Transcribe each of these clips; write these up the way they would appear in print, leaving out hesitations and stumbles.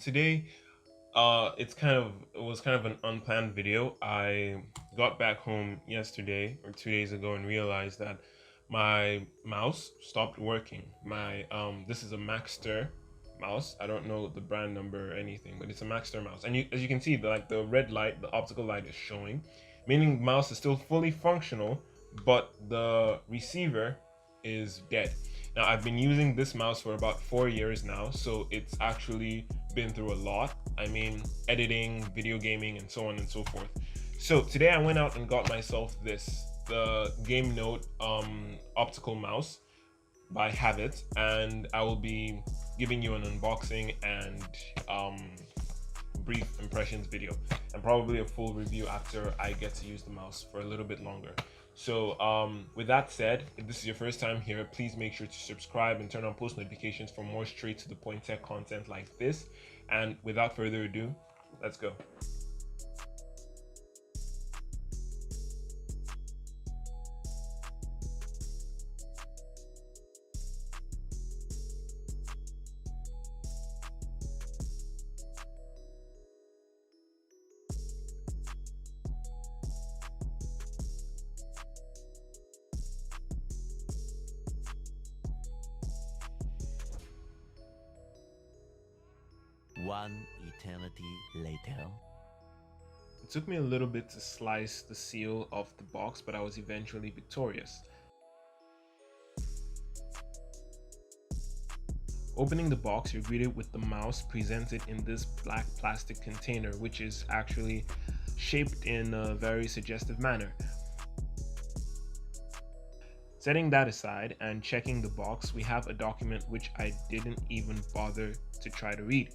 today, it was kind of an unplanned video. I got back home yesterday or 2 days ago and realized that my mouse stopped working. My this is a Maxter mouse. I don't know the brand number or anything, but it's a Maxter mouse. And as you can see, the red light, the optical light is showing, meaning the mouse is still fully functional, but the receiver is dead. Now, I've been using this mouse for about 4 years now, so it's actually been through a lot. I mean, editing, video gaming, and so on and so forth. So today I went out and got myself the GameNote optical mouse by Havit, and I will be giving you an unboxing and brief impressions video, and probably a full review after I get to use the mouse for a little bit longer. So with that said, if this is your first time here, please make sure to subscribe and turn on post notifications for more straight to the point tech content like this. And without further ado, let's go. One eternity later. It took me a little bit to slice the seal of the box, but I was eventually victorious. Opening the box, you're greeted with the mouse presented in this black plastic container, which is actually shaped in a very suggestive manner. Setting that aside and checking the box, we have a document which I didn't even bother to try to read.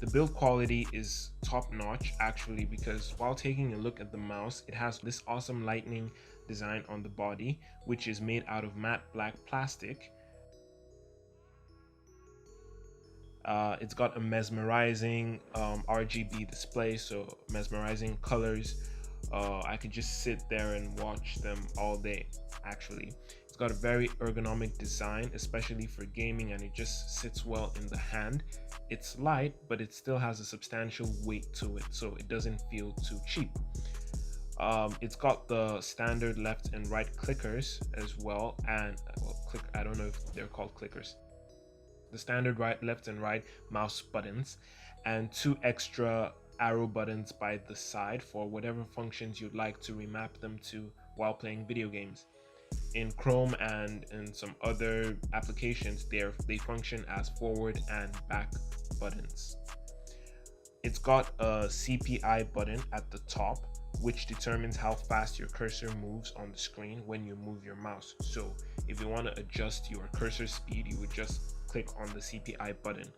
The build quality is top notch actually, because while taking a look at the mouse, it has this awesome lightning design on the body, which is made out of matte black plastic. It's got a mesmerizing RGB display, so mesmerizing colors. I could just sit there and watch them all day actually. It's got a very ergonomic design, especially for gaming, and it just sits well in the hand. It's light, but it still has a substantial weight to it, so it doesn't feel too cheap. It's got the standard left and right clickers as well, and I don't know if they're called clickers. The standard left and right mouse buttons, and two extra arrow buttons by the side for whatever functions you'd like to remap them to while playing video games. In Chrome and in some other applications, they function as forward and back buttons. It's got a CPI button at the top, which determines how fast your cursor moves on the screen when you move your mouse. So if you want to adjust your cursor speed, you would just click on the CPI button.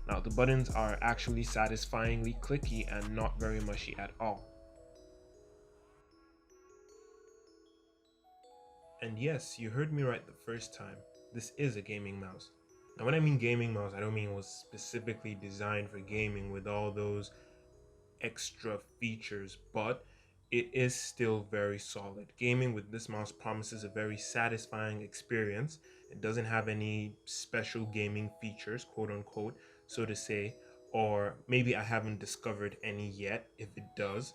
Now the buttons are actually satisfyingly clicky and not very mushy at all. And yes, you heard me right the first time. This is a gaming mouse. Now when I mean gaming mouse, I don't mean it was specifically designed for gaming with all those extra features, but it is still very solid. Gaming with this mouse promises a very satisfying experience. It doesn't have any special gaming features, quote unquote, so to say, or maybe I haven't discovered any yet if it does,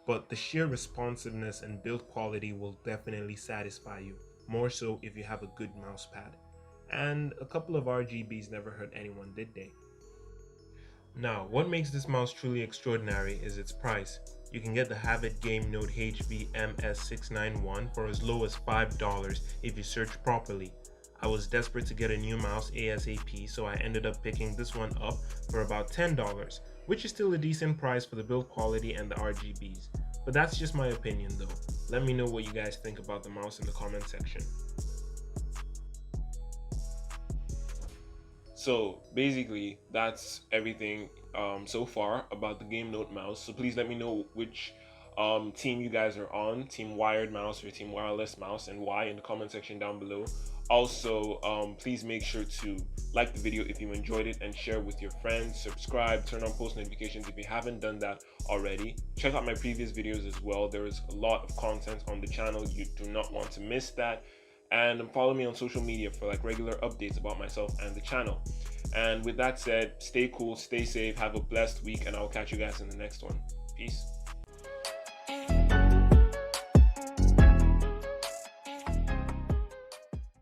but the sheer responsiveness and build quality will definitely satisfy you, more so if you have a good mouse pad. And a couple of RGBs never hurt anyone, did they? Now, what makes this mouse truly extraordinary is its price. You can get the Havit GameNote HV MS691 for as low as $5 if you search properly. I was desperate to get a new mouse ASAP, so I ended up picking this one up for about $10, which is still a decent price for the build quality and the RGBs. But that's just my opinion though. Let me know what you guys think about the mouse in the comment section. So basically, that's everything so far about the GameNote mouse. So please let me know which team you guys are on, team wired mouse or team wireless mouse, and why in the comment section down below. Also, please make sure to like the video if you enjoyed it and share with your friends. Subscribe, turn on post notifications if you haven't done that already. Check out my previous videos as well. There is a lot of content on the channel. You do not want to miss that. And follow me on social media for like regular updates about myself and the channel. And with that said, stay cool, stay safe, have a blessed week, and I'll catch you guys in the next one. Peace.